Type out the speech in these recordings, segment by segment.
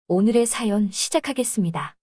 오늘의 사연 시작하겠습니다.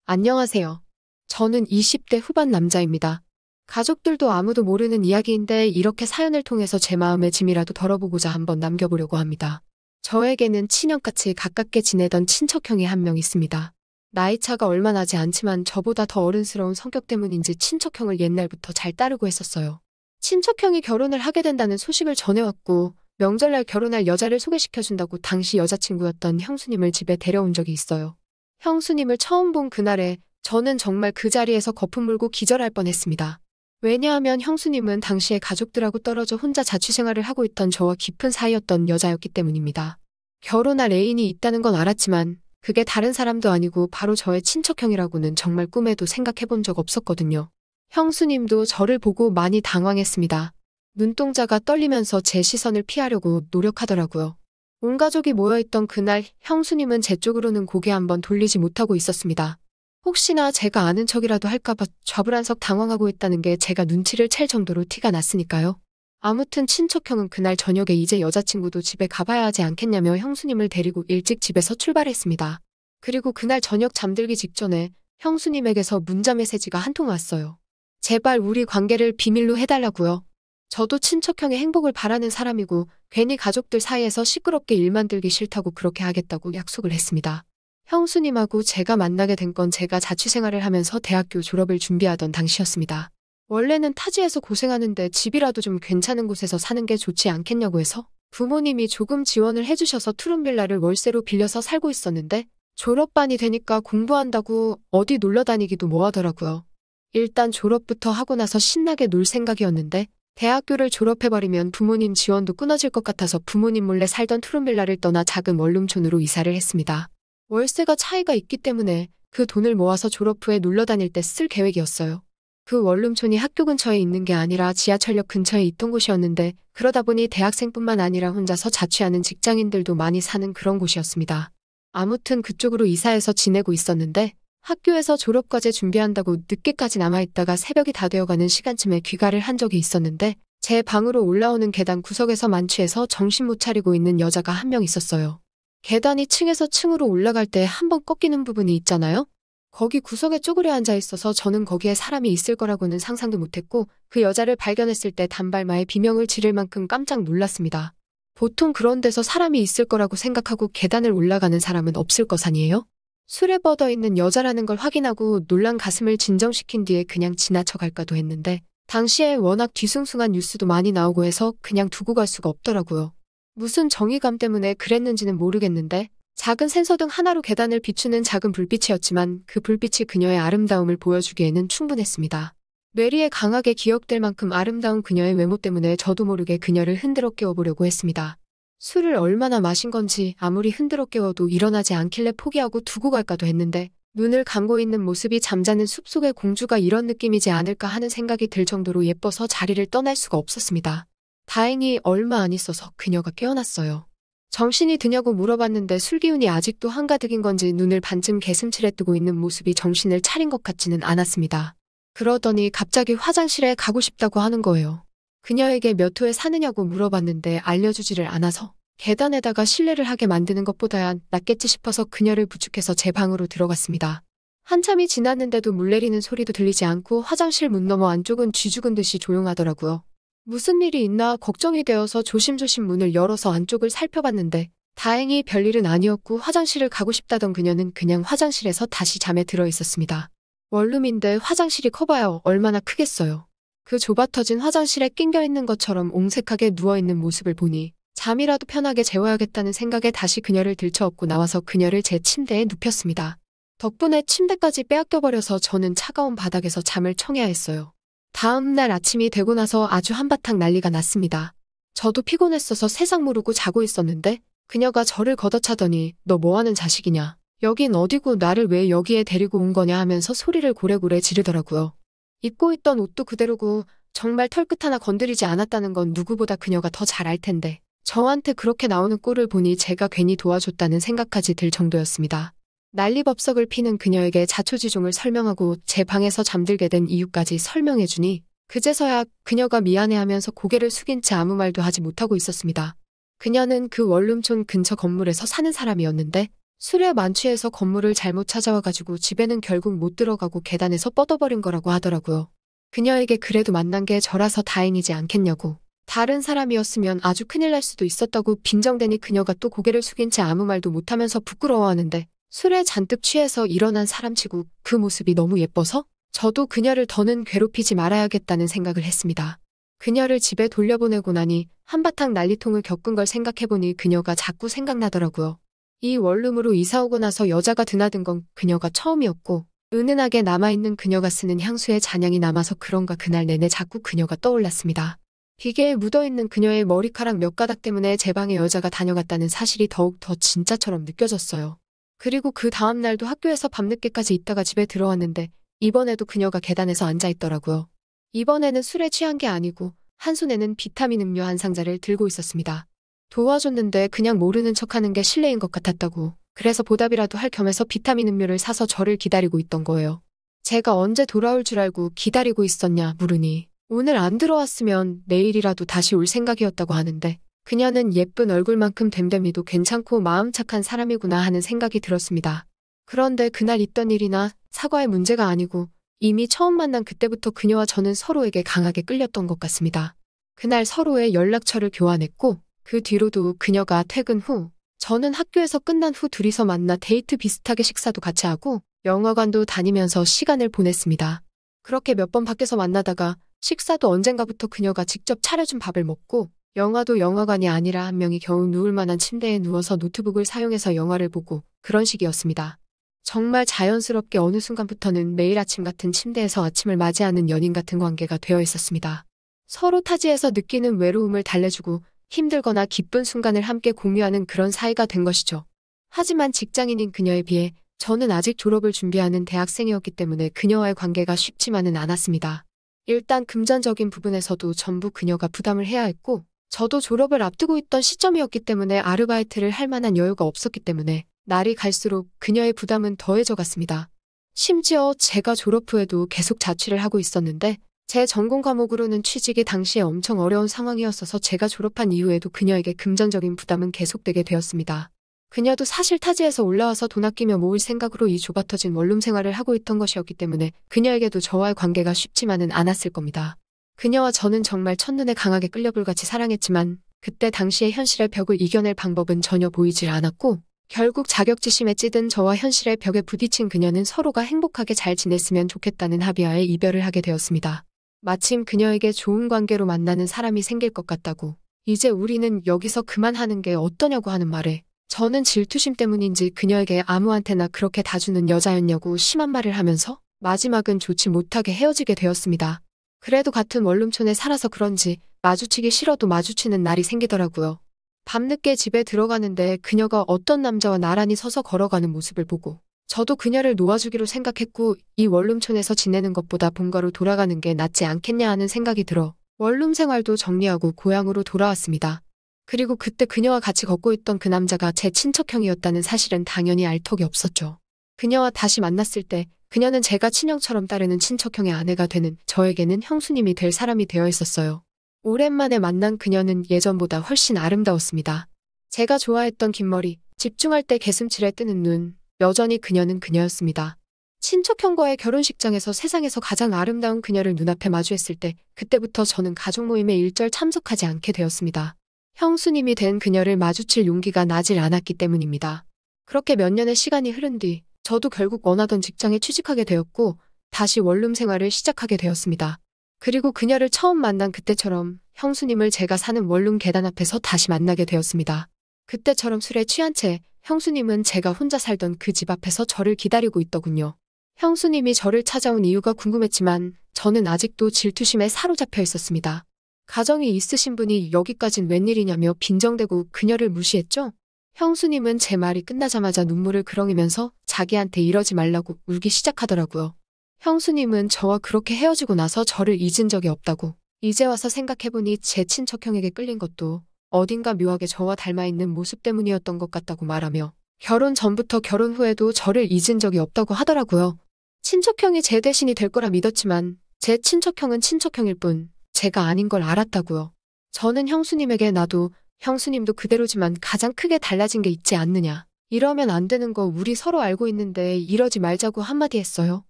안녕하세요. 저는 20대 후반 남자입니다. 가족들도 아무도 모르는 이야기인데 이렇게 사연을 통해서 제 마음의 짐이라도 덜어보고자 한번 남겨보려고 합니다. 저에게는 친형같이 가깝게 지내던 친척형이 한 명 있습니다. 나이차가 얼마 나지 않지만 저보다 더 어른스러운 성격 때문인지 친척형을 옛날부터 잘 따르고 했었어요. 친척형이 결혼을 하게 된다는 소식을 전해왔고 명절날 결혼할 여자를 소개시켜준다고 당시 여자친구였던 형수님을 집에 데려온 적이 있어요. 형수님을 처음 본 그날에 저는 정말 그 자리에서 거품 물고 기절할 뻔했습니다. 왜냐하면 형수님은 당시에 가족들하고 떨어져 혼자 자취생활을 하고 있던 저와 깊은 사이였던 여자였기 때문입니다. 결혼할 애인이 있다는 건 알았지만 그게 다른 사람도 아니고 바로 저의 친척형이라고는 정말 꿈에도 생각해 본 적 없었거든요. 형수님도 저를 보고 많이 당황했습니다. 눈동자가 떨리면서 제 시선을 피하려고 노력하더라고요. 온 가족이 모여있던 그날 형수님은 제 쪽으로는 고개 한번 돌리지 못하고 있었습니다. 혹시나 제가 아는 척이라도 할까봐 좌불안석 당황하고 있다는 게 제가 눈치를 챌 정도로 티가 났으니까요. 아무튼 친척형은 그날 저녁에 이제 여자친구도 집에 가봐야 하지 않겠냐며 형수님을 데리고 일찍 집에서 출발했습니다. 그리고 그날 저녁 잠들기 직전에 형수님에게서 문자 메시지가 한 통 왔어요. 제발 우리 관계를 비밀로 해달라고요. 저도 친척형의 행복을 바라는 사람이고 괜히 가족들 사이에서 시끄럽게 일 만들기 싫다고 그렇게 하겠다고 약속을 했습니다. 형수님하고 제가 만나게 된 건 제가 자취생활을 하면서 대학교 졸업을 준비하던 당시였습니다. 원래는 타지에서 고생하는데 집이라도 좀 괜찮은 곳에서 사는 게 좋지 않겠냐고 해서 부모님이 조금 지원을 해주셔서 투룸빌라를 월세로 빌려서 살고 있었는데 졸업반이 되니까 공부한다고 어디 놀러 다니기도 뭐하더라고요. 일단 졸업부터 하고 나서 신나게 놀 생각이었는데 대학교를 졸업해버리면 부모님 지원도 끊어질 것 같아서 부모님 몰래 살던 투룸빌라를 떠나 작은 원룸촌으로 이사를 했습니다. 월세가 차이가 있기 때문에 그 돈을 모아서 졸업 후에 놀러 다닐 때 쓸 계획이었어요. 그 원룸촌이 학교 근처에 있는 게 아니라 지하철역 근처에 있던 곳이었는데 그러다 보니 대학생뿐만 아니라 혼자서 자취하는 직장인들도 많이 사는 그런 곳이었습니다. 아무튼 그쪽으로 이사해서 지내고 있었는데 학교에서 졸업과제 준비한다고 늦게까지 남아있다가 새벽이 다 되어가는 시간쯤에 귀가를 한 적이 있었는데 제 방으로 올라오는 계단 구석에서 만취해서 정신 못 차리고 있는 여자가 한 명 있었어요. 계단이 층에서 층으로 올라갈 때 한 번 꺾이는 부분이 있잖아요? 거기 구석에 쪼그려 앉아 있어서 저는 거기에 사람이 있을 거라고는 상상도 못했고 그 여자를 발견했을 때 단발마에 비명을 지를 만큼 깜짝 놀랐습니다. 보통 그런 데서 사람이 있을 거라고 생각하고 계단을 올라가는 사람은 없을 것 아니에요? 술에 뻗어있는 여자라는 걸 확인하고 놀란 가슴을 진정시킨 뒤에 그냥 지나쳐 갈까도 했는데 당시에 워낙 뒤숭숭한 뉴스도 많이 나오고 해서 그냥 두고 갈 수가 없더라고요. 무슨 정의감 때문에 그랬는지는 모르겠는데 작은 센서등 하나로 계단을 비추는 작은 불빛이었지만 그 불빛이 그녀의 아름다움을 보여주기에는 충분했습니다. 뇌리에 강하게 기억될 만큼 아름다운 그녀의 외모 때문에 저도 모르게 그녀를 흔들어 깨워보려고 했습니다. 술을 얼마나 마신 건지 아무리 흔들어 깨워도 일어나지 않길래 포기하고 두고 갈까도 했는데 눈을 감고 있는 모습이 잠자는 숲속의 공주가 이런 느낌이지 않을까 하는 생각이 들 정도로 예뻐서 자리를 떠날 수가 없었습니다. 다행히 얼마 안 있어서 그녀가 깨어났어요. 정신이 드냐고 물어봤는데 술기운이 아직도 한가득인 건지 눈을 반쯤 개슴츠레 뜨고 있는 모습이 정신을 차린 것 같지는 않았습니다. 그러더니 갑자기 화장실에 가고 싶다고 하는 거예요. 그녀에게 몇 호에 사느냐고 물어봤는데 알려주지를 않아서 계단에다가 실례를 하게 만드는 것보다야 낫겠지 싶어서 그녀를 부축해서 제 방으로 들어갔습니다. 한참이 지났는데도 물 내리는 소리도 들리지 않고 화장실 문 너머 안쪽은 쥐 죽은 듯이 조용하더라고요. 무슨 일이 있나 걱정이 되어서 조심조심 문을 열어서 안쪽을 살펴봤는데 다행히 별일은 아니었고 화장실을 가고 싶다던 그녀는 그냥 화장실에서 다시 잠에 들어 있었습니다. 원룸인데 화장실이 커봐야 얼마나 크겠어요. 그 좁아터진 화장실에 낑겨있는 것처럼 옹색하게 누워있는 모습을 보니 잠이라도 편하게 재워야겠다는 생각에 다시 그녀를 들쳐업고 나와서 그녀를 제 침대에 눕혔습니다. 덕분에 침대까지 빼앗겨버려서 저는 차가운 바닥에서 잠을 청해야 했어요. 다음 날 아침이 되고 나서 아주 한바탕 난리가 났습니다. 저도 피곤했어서 세상 모르고 자고 있었는데 그녀가 저를 걷어차더니 너 뭐하는 자식이냐? 여긴 어디고 나를 왜 여기에 데리고 온 거냐 하면서 소리를 고래고래 지르더라고요. 입고 있던 옷도 그대로고 정말 털끝 하나 건드리지 않았다는 건 누구보다 그녀가 더 잘 알 텐데 저한테 그렇게 나오는 꼴을 보니 제가 괜히 도와줬다는 생각까지 들 정도였습니다. 난리법석을 피는 그녀에게 자초지종을 설명하고 제 방에서 잠들게 된 이유까지 설명해주니 그제서야 그녀가 미안해하면서 고개를 숙인 채 아무 말도 하지 못하고 있었습니다. 그녀는 그 원룸촌 근처 건물에서 사는 사람이었는데 술에 만취해서 건물을 잘못 찾아와가지고 집에는 결국 못 들어가고 계단에서 뻗어버린 거라고 하더라고요. 그녀에게 그래도 만난 게 저라서 다행이지 않겠냐고. 다른 사람이었으면 아주 큰일 날 수도 있었다고 빈정대니 그녀가 또 고개를 숙인 채 아무 말도 못하면서 부끄러워하는데 술에 잔뜩 취해서 일어난 사람치고 그 모습이 너무 예뻐서 저도 그녀를 더는 괴롭히지 말아야겠다는 생각을 했습니다. 그녀를 집에 돌려보내고 나니 한바탕 난리통을 겪은 걸 생각해보니 그녀가 자꾸 생각나더라고요. 이 원룸으로 이사오고 나서 여자가 드나든 건 그녀가 처음이었고 은은하게 남아있는 그녀가 쓰는 향수의 잔향이 남아서 그런가 그날 내내 자꾸 그녀가 떠올랐습니다. 비계에 묻어있는 그녀의 머리카락 몇 가닥 때문에 제 방에 여자가 다녀갔다는 사실이 더욱 더 진짜처럼 느껴졌어요. 그리고 그 다음 날도 학교에서 밤늦게까지 있다가 집에 들어왔는데 이번에도 그녀가 계단에서 앉아있더라고요. 이번에는 술에 취한 게 아니고 한 손에는 비타민 음료 한 상자를 들고 있었습니다. 도와줬는데 그냥 모르는 척하는 게 실례인 것 같았다고. 그래서 보답이라도 할 겸해서 비타민 음료를 사서 저를 기다리고 있던 거예요. 제가 언제 돌아올 줄 알고 기다리고 있었냐 물으니 오늘 안 들어왔으면 내일이라도 다시 올 생각이었다고 하는데 그녀는 예쁜 얼굴만큼 됨됨이도 괜찮고 마음 착한 사람이구나 하는 생각이 들었습니다. 그런데 그날 있던 일이나 사과의 문제가 아니고 이미 처음 만난 그때부터 그녀와 저는 서로에게 강하게 끌렸던 것 같습니다. 그날 서로의 연락처를 교환했고 그 뒤로도 그녀가 퇴근 후 저는 학교에서 끝난 후 둘이서 만나 데이트 비슷하게 식사도 같이 하고 영화관도 다니면서 시간을 보냈습니다. 그렇게 몇 번 밖에서 만나다가 식사도 언젠가부터 그녀가 직접 차려준 밥을 먹고 영화도 영화관이 아니라 한 명이 겨우 누울 만한 침대에 누워서 노트북을 사용해서 영화를 보고 그런 식이었습니다. 정말 자연스럽게 어느 순간부터는 매일 아침 같은 침대에서 아침을 맞이하는 연인 같은 관계가 되어 있었습니다. 서로 타지에서 느끼는 외로움을 달래주고 힘들거나 기쁜 순간을 함께 공유하는 그런 사이가 된 것이죠. 하지만 직장인인 그녀에 비해 저는 아직 졸업을 준비하는 대학생이었기 때문에 그녀와의 관계가 쉽지만은 않았습니다. 일단 금전적인 부분에서도 전부 그녀가 부담을 해야 했고 저도 졸업을 앞두고 있던 시점이었기 때문에 아르바이트를 할 만한 여유가 없었기 때문에 날이 갈수록 그녀의 부담은 더해져 갔습니다. 심지어 제가 졸업 후에도 계속 자취를 하고 있었는데 제 전공 과목으로는 취직이 당시에 엄청 어려운 상황이었어서 제가 졸업한 이후에도 그녀에게 금전적인 부담은 계속되게 되었습니다. 그녀도 사실 타지에서 올라와서 돈 아끼며 모을 생각으로 이 좁아터진 원룸 생활을 하고 있던 것이었기 때문에 그녀에게도 저와의 관계가 쉽지만은 않았을 겁니다. 그녀와 저는 정말 첫눈에 강하게 끌려불같이 사랑했지만 그때 당시의 현실의 벽을 이겨낼 방법은 전혀 보이질 않았고 결국 자격지심에 찌든 저와 현실의 벽에 부딪힌 그녀는 서로가 행복하게 잘 지냈으면 좋겠다는 합의하에 이별을 하게 되었습니다. 마침 그녀에게 좋은 관계로 만나는 사람이 생길 것 같다고 이제 우리는 여기서 그만하는 게 어떠냐고 하는 말에 저는 질투심 때문인지 그녀에게 아무한테나 그렇게 다주는 여자였냐고 심한 말을 하면서 마지막은 좋지 못하게 헤어지게 되었습니다. 그래도 같은 원룸촌에 살아서 그런지 마주치기 싫어도 마주치는 날이 생기더라고요. 밤늦게 집에 들어가는데 그녀가 어떤 남자와 나란히 서서 걸어가는 모습을 보고 저도 그녀를 놓아주기로 생각했고 이 원룸촌에서 지내는 것보다 본가로 돌아가는 게 낫지 않겠냐 하는 생각이 들어 원룸 생활도 정리하고 고향으로 돌아왔습니다. 그리고 그때 그녀와 같이 걷고 있던 그 남자가 제 친척형이었다는 사실은 당연히 알 턱이 없었죠. 그녀와 다시 만났을 때 그녀는 제가 친형처럼 따르는 친척형의 아내가 되는 저에게는 형수님이 될 사람이 되어 있었어요. 오랜만에 만난 그녀는 예전보다 훨씬 아름다웠습니다. 제가 좋아했던 긴 머리, 집중할 때 개슴칠에 뜨는 눈, 여전히 그녀는 그녀였습니다. 친척형과의 결혼식장에서 세상에서 가장 아름다운 그녀를 눈앞에 마주했을 때 그때부터 저는 가족 모임에 일절 참석하지 않게 되었습니다. 형수님이 된 그녀를 마주칠 용기가 나질 않았기 때문입니다. 그렇게 몇 년의 시간이 흐른 뒤 저도 결국 원하던 직장에 취직하게 되었고 다시 원룸 생활을 시작하게 되었습니다. 그리고 그녀를 처음 만난 그때처럼 형수님을 제가 사는 원룸 계단 앞에서 다시 만나게 되었습니다. 그때처럼 술에 취한 채 형수님은 제가 혼자 살던 그 집 앞에서 저를 기다리고 있더군요. 형수님이 저를 찾아온 이유가 궁금했지만 저는 아직도 질투심에 사로잡혀 있었습니다. 가정이 있으신 분이 여기까진 웬일이냐며 빈정대고 그녀를 무시했죠? 형수님은 제 말이 끝나자마자 눈물을 그렁이면서 자기한테 이러지 말라고 울기 시작하더라고요. 형수님은 저와 그렇게 헤어지고 나서 저를 잊은 적이 없다고. 이제 와서 생각해보니 제 친척형에게 끌린 것도 어딘가 묘하게 저와 닮아있는 모습 때문이었던 것 같다고 말하며 결혼 전부터 결혼 후에도 저를 잊은 적이 없다고 하더라고요. 친척형이 제 대신이 될 거라 믿었지만 제 친척형은 친척형일 뿐 제가 아닌 걸 알았다고요. 저는 형수님에게 나도 형수님도 그대로지만 가장 크게 달라진 게 있지 않느냐. 이러면 안 되는 거 우리 서로 알고 있는데 이러지 말자고 한마디 했어요.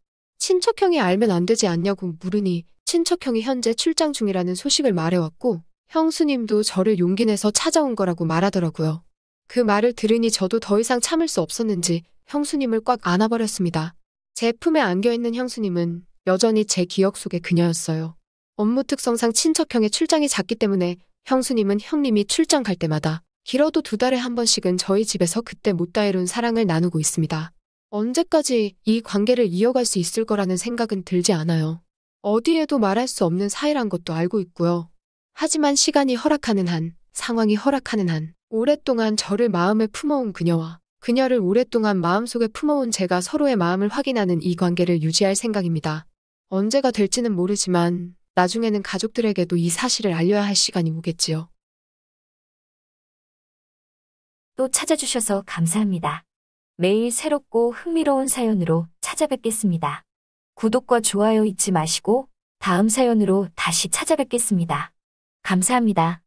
친척형이 알면 안 되지 않냐고 물으니 친척형이 현재 출장 중이라는 소식을 말해왔고 형수님도 저를 용기 내서 찾아온 거라고 말하더라고요. 그 말을 들으니 저도 더 이상 참을 수 없었는지 형수님을 꽉 안아버렸습니다. 제 품에 안겨있는 형수님은 여전히 제 기억 속의 그녀였어요. 업무 특성상 친척형의 출장이 잦기 때문에 형수님은 형님이 출장 갈 때마다 길어도 2달에 한 번씩은 저희 집에서 그때 못다 이룬 사랑을 나누고 있습니다. 언제까지 이 관계를 이어갈 수 있을 거라는 생각은 들지 않아요. 어디에도 말할 수 없는 사이란 것도 알고 있고요. 하지만 시간이 허락하는 한, 상황이 허락하는 한, 오랫동안 저를 마음에 품어온 그녀와 그녀를 오랫동안 마음속에 품어온 제가 서로의 마음을 확인하는 이 관계를 유지할 생각입니다. 언제가 될지는 모르지만 나중에는 가족들에게도 이 사실을 알려야 할 시간이 오겠지요. 또 찾아주셔서 감사합니다. 매일 새롭고 흥미로운 사연으로 찾아뵙겠습니다. 구독과 좋아요 잊지 마시고 다음 사연으로 다시 찾아뵙겠습니다. 감사합니다.